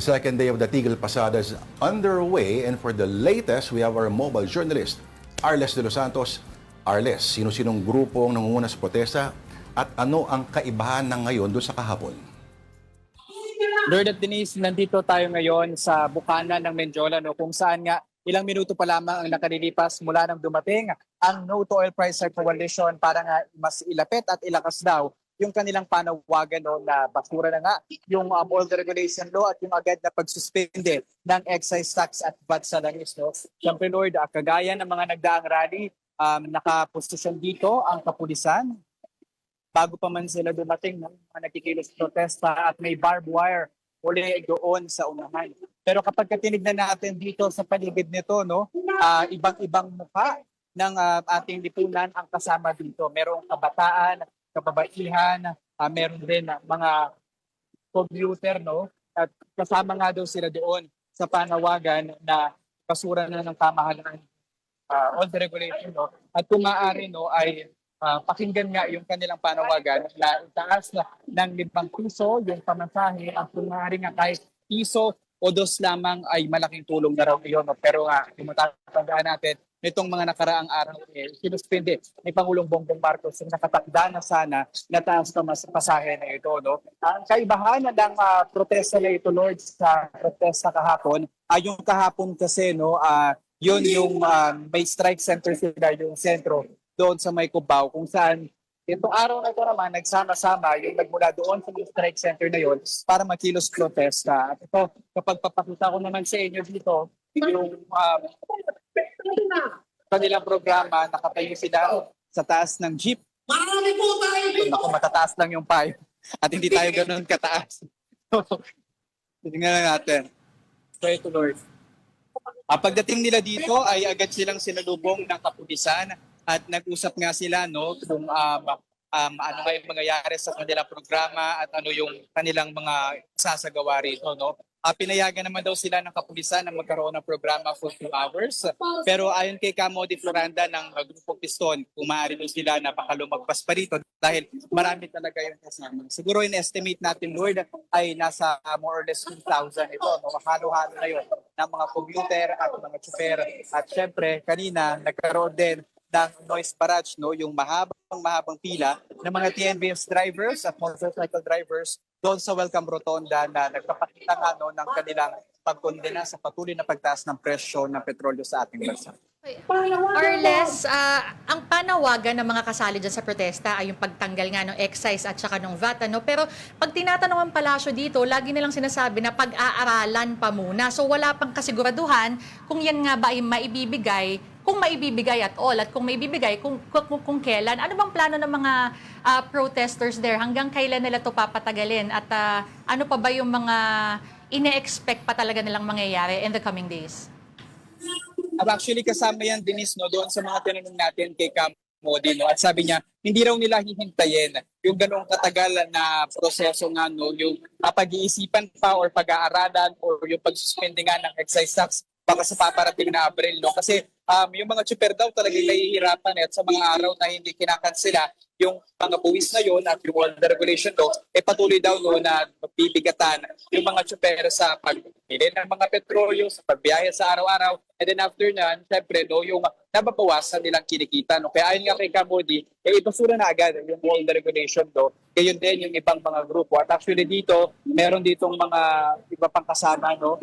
The second day of the Tigil Pasada is underway, and for the latest, we have our mobile journalist, Arles de los Santos. Arles, sino-sinong grupo ang nangunguna sa protesta at ano ang kaibahan ng ngayon doon sa kahapon? Lord at Denise, nandito tayo ngayon sa Bukana ng Menjola, no, kung saan nga ilang minuto pa lamang ang nakalilipas mula nang dumating ang No to Oil Price Coalition para nga mas ilapit at ilakas daw yung kanilang panawagan, no, na basura na nga yung oil regulation law at yung agad na pagsuspende ng excise tax at VAT sa langis. No. Siyempre Lord, kagaya ng mga nagdaang rally, nakaposisyon dito ang kapulisan bago pa man sila dumating ng mga nakikilos protesta at may barbed wire uli doon sa unahan. Pero kapag tinignan natin dito sa paligid nito, no, ibang-ibang mukha ng ating lipunan ang kasama dito. Merong kabataan, kababaihan, meron din mga commuter, no, at kasama nga daw sila doon sa panawagan na basura na ng pamahalaan on the regulation, no, at kung maaari, no, ay pakinggan nga yung kanilang panawagan na itaas na ng 5 piso yung pamasahe at kung maaari nga kahit piso o 2 lamang ay malaking tulong na raw iyon. No? Pero kung matatandaan natin, nitong mga nakaraang araw, sinuspende ni Pangulong Bongbong Marcos yung nakatakda na sana na taas na pasahe na ito. No? Ang kaibahan ng protesta na ito, Lord, sa protesta kahapon, ay yung kahapon kasi, no, yun yung may strike center sila, yung sentro doon sa may Cubao, kung saan itong araw na ito naman nagsama-sama yung nagmula doon sa strike center na yun para makilos protesta. At ito, kapag papakita ko naman sa inyo dito, yung kanilang programa, nakatayo sila sa taas ng jeep. Marami po tayo! Naku, matataas lang yung payo. At hindi tayo ganoon kataas. Tingnan natin. Pray to Lord. Pagdating nila dito ay agad silang sinalubong ng kapulisan at nag-usap nga sila, no, kung ano nga yung mangyayari sa kanilang programa at ano yung kanilang mga sasagawa rito, no. Pinayagan naman daw sila ng kapulisan na magkaroon ng programa for 2 hours. Pero ayon kay Camo de Floranda ng Grupo Piston, kung maaari daw sila napakalumagpas pa rito dahil marami talaga yung kasama. Siguro in-estimate natin, Lord, ay nasa more or less 2,000 ito. No? Halo-halo na yun ng mga commuter at mga tsuper. At syempre, kanina nagkaroon din ng noise barrage, no? Yung mahabang pila ng mga TNVS drivers at motorcycle drivers doon sa Welcome Rotonda na nagpapakita nga, no, ng kanilang pagkondena sa patuloy na pagtaas ng presyo ng petrolyo sa ating bansa. Arles, ang panawagan ng mga kasali dyan sa protesta ay yung pagtanggal nga ng excise at saka ng VAT. Ano? Pero pag tinatanong ang palasyo dito, lagi nilang sinasabi na pag-aaralan pa muna. So wala pang kasiguraduhan kung yan nga ba ay maibibigay, kung maibibigay at all, at kung maibibigay, kung kailan. Ano bang plano ng mga protesters there? Hanggang kailan nila ito papatagalin? At ano pa ba yung mga ine-expect pa talaga nilang mangyayari in the coming days? Actually, kasama yan, Denise, no, doon sa mga tinanong natin kay Cam Modi, no, at sabi niya, hindi raw nila hihintayin yung ganoong katagal na proseso nga, no, yung pag-iisipan pa or pag-aaralan or yung pagsuspende nga ng excise tax baka sa paparating na Abril, no, kasi yung mga tsuper daw talagang nahihirapan at sa mga araw na hindi kinakansela yung mga buwis na yon at yung oil regulation law, patuloy daw, no, na bibigatan yung mga tsuper sa pagbili ng mga petrolyo, sa pagbiyahe sa araw-araw, and then after nyan, syempre, no, yung nababawasan nilang kinikita. No? Kaya ayon nga kay Camodi, ibasura na agad yung oil regulation law, gayon din yung ibang mga grupo. At actually dito, meron ditong mga iba pang kasama, no?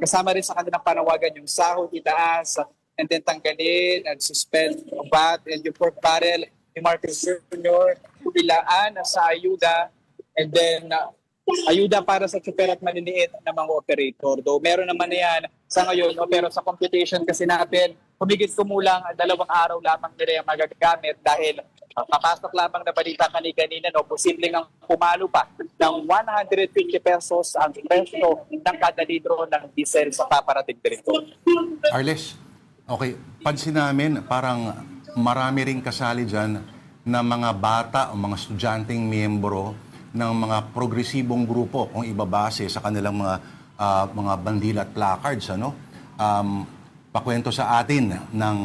Kasama rin sa kanilang panawagan yung sahod itaas, and then tanggalin and suspend VAT and yung pork barrel ni Martin Jr., bilaan sa ayuda, and then ayuda para sa tsuper at maliliit na mga operator. Though meron naman na yan sa ngayon, no? Pero sa computation kasi natin, humigit kumulang 2 araw lamang nila yung magagamit dahil papasok lamang na balita kanina, no? Posibleng ang pumalo pa ng 150 pesos ang presyo ng kada litro ng diesel sa paparating dito. Arles, okay, pansin namin parang marami ring kasali dyan na mga bata o mga estudyanteng miyembro ng mga progresibong grupo kung ibabase sa kanilang mga bandila at placards. Ano? Pakwento sa atin ng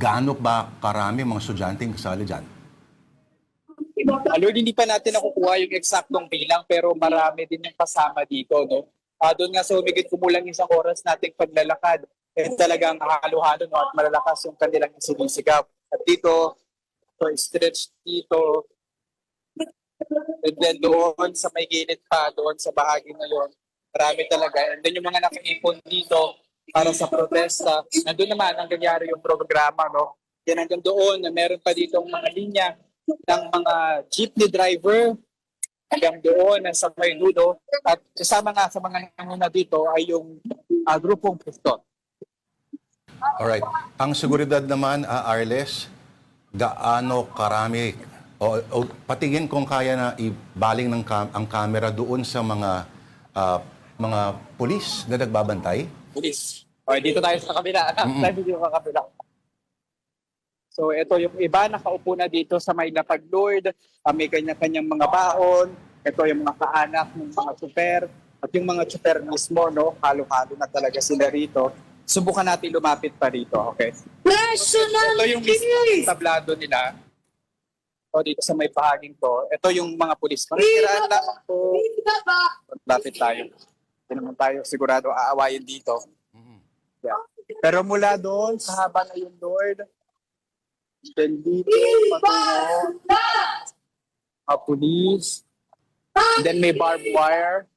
gaano ba karami mga estudyanteng kasali dyan? Lord, hindi pa natin nakukuha yung eksaktong bilang pero marami din yung kasama dito, no? Doon nga sa humigit kumulang 1 oras nating paglalakad, talagang halo-halo, no? At malalakas yung kanilang sinisigaw. At dito, stretch dito, and then doon sa may gilid pa, doon sa bahagi na yun, marami talaga. And then yung mga nakaipon dito para sa protesta, nandun naman ang nangyari yung programa, no? Yan hanggang doon, meron pa dito mga linya ng mga jeepney driver hanggang doon sa may dulo. At kasama nga sa mga nanguna dito ay yung grupong Piston. Alright. Ang seguridad naman, Arles, gaano karami o patingin kung kaya na ibaling ang camera doon sa mga pulis na nagbabantay? Pulis. Okay, dito tayo sa kabila. Tayo dito sa kabila. So ito yung iba nakaupo na dito sa may lapag Lord. May kanya-kanyang mga baon. Ito yung mga kaanak ng mga tsuper. At yung mga tsuper mismo, no, halo-halo na talaga sila rito. Subukan natin lumapit pa rito, okay? Ito yung mismo tablado nila. O dito sa may bahaging to. Ito yung mga pulis. Makikiraan lamang po. Lapit tayo. Hindi naman tayo sigurado aawayin dito. Yeah. Pero mula doon, sa haba na yung Lord, then dito, patungo, pulis, then may barbed wire,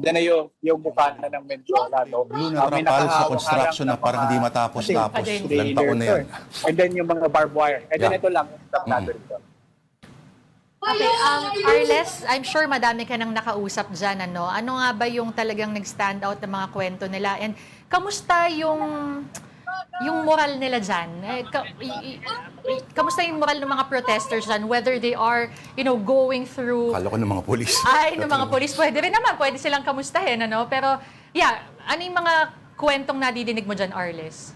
then yung bukana ng Menjola. No? Blue na trapal sa construction na parang hindi matapos-tapos. Ilang taon na yan. And then yung mga barbed wire. And then ito lang, yung tablado rito. Okay, Arles, I'm sure madami ka nang nakausap dyan, ano? Ano nga ba yung talagang nag-stand out ng mga kwento nila? And kamusta yung moral nila dyan? Kamusta yung moral ng mga protesters dyan? Whether they are, going through... Kala ko ng mga pulis. Ay, ng mga pulis. Pwede rin naman. Pwede silang kamustahin, ano? Pero, yeah, ano yung mga kwentong nadidinig mo dyan, Arles?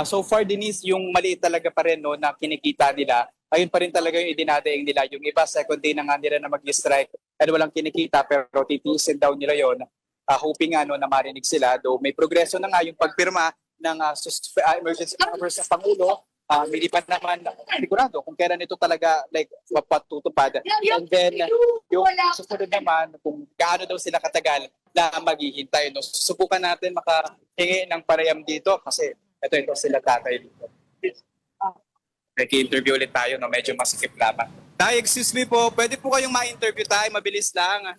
So far, Denise, yung maliit talaga pa rin, no, na kinikita nila, ayun pa rin talaga yung idinadaing nila. Yung iba, second day na nga nila na mag-strike at walang kinikita pero titiisin daw nila yon. Hoping nga na marinig sila. Though may progreso na nga yung pagpirma ng emergency powers sa Pangulo. Hindi pa naman sigurado kung kailan ito talaga mapatutupad. And then, yung susunod naman, kung gaano daw sila katagal na maghihintay. No? Subukan natin makahingi ng pareham dito kasi ito sila tatay dito. Nag-interview ulit tayo, no? Medyo masikip lamang. Tay, excuse me po, pwede po kayong ma-interview tayo, mabilis lang.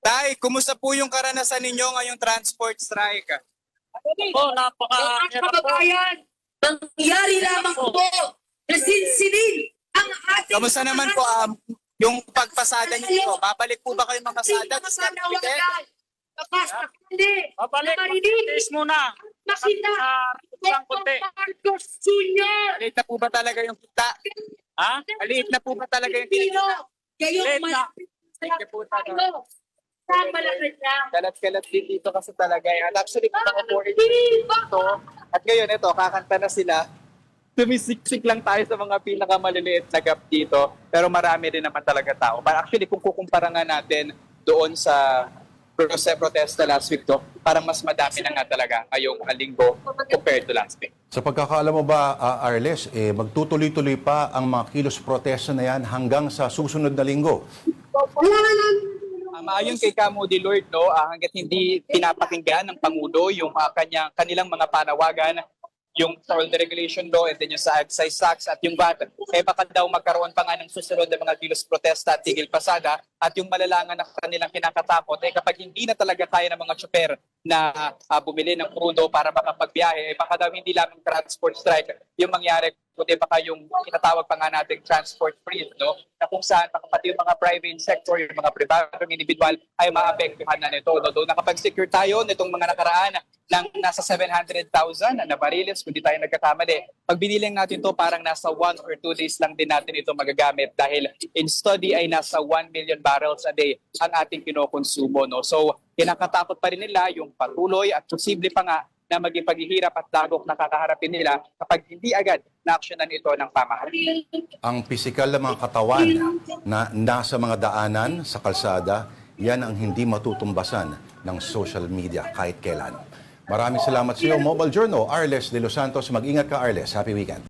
Tay, kumusta po yung karanasan ninyo ngayong transport strike? Mga kababayan, nangyari lamang po na sinsilin ang ating... Kamusta naman po yung pagpasada niyo? Babalik po ba kayo magpasada? Basta hindi. Babalik, mag-test muna. Makita. Ang konti. Marcos Jr. Maliit na po ba talaga yung kita? Ha? Maliit na po ba talaga yung Pino. kita? Kayong Late na. malapit Thank you po talaga. tayo. Sa Malacanang. Kalat-kalat din dito kasi talaga. At actually, kung naka-board dito. At ngayon, ito, kakanta na sila. Tumisiksik lang tayo sa mga pinakamaliliit na gap dito. Pero marami rin naman talaga tao. But actually, kung kukumpara nga natin doon sa protesta last week to, parang mas madami na nga talaga ngayong linggo compared to last week. Sa pagkakaalam mo ba, Arles, magtutuloy-tuloy pa ang mga kilos protesta na yan hanggang sa susunod na linggo? Ayon kay Camo de Lord, no, hanggat hindi pinapakinggan ng Pangulo yung kanilang mga panawagan, yung toll regulation law and then yung sa excise tax at yung VAT, baka daw magkaroon pa nga ng susunod na mga kilos protesta at tigil pasada at yung malalangan na kanilang kinakatakot kapag hindi na talaga kaya ng mga tsuper na bumili ng crudo para makapagbiyahe, baka daw hindi lamang transport strike yung mangyari, kundi baka yung tinatawag pa nga nating transport freeze, no? Na kung saan pati yung mga private sector, yung mga pribadong individual ay maapektuhan na nito. No? Doon nakapag-secure tayo nitong mga nakaraan ng nasa 700,000 na bariles, kung di tayo nagkakamali. Pag biniling natin to parang nasa 1 or 2 days lang din natin ito magagamit dahil in study ay nasa 1 million barrels a day ang ating kinokonsumo. No? So, kinakatakot pa rin nila yung patuloy at posible pa nga na maging paghihirap at dagok na kakaharapin nila kapag hindi agad na-actionan ito ng pamahalaan. Ang pisikal na mga katawan na nasa mga daanan sa kalsada, yan ang hindi matutumbasan ng social media kahit kailan. Maraming salamat sa iyo, Mobile Journal, Arles de Los Santos. Mag-ingat ka, Arles. Happy weekend.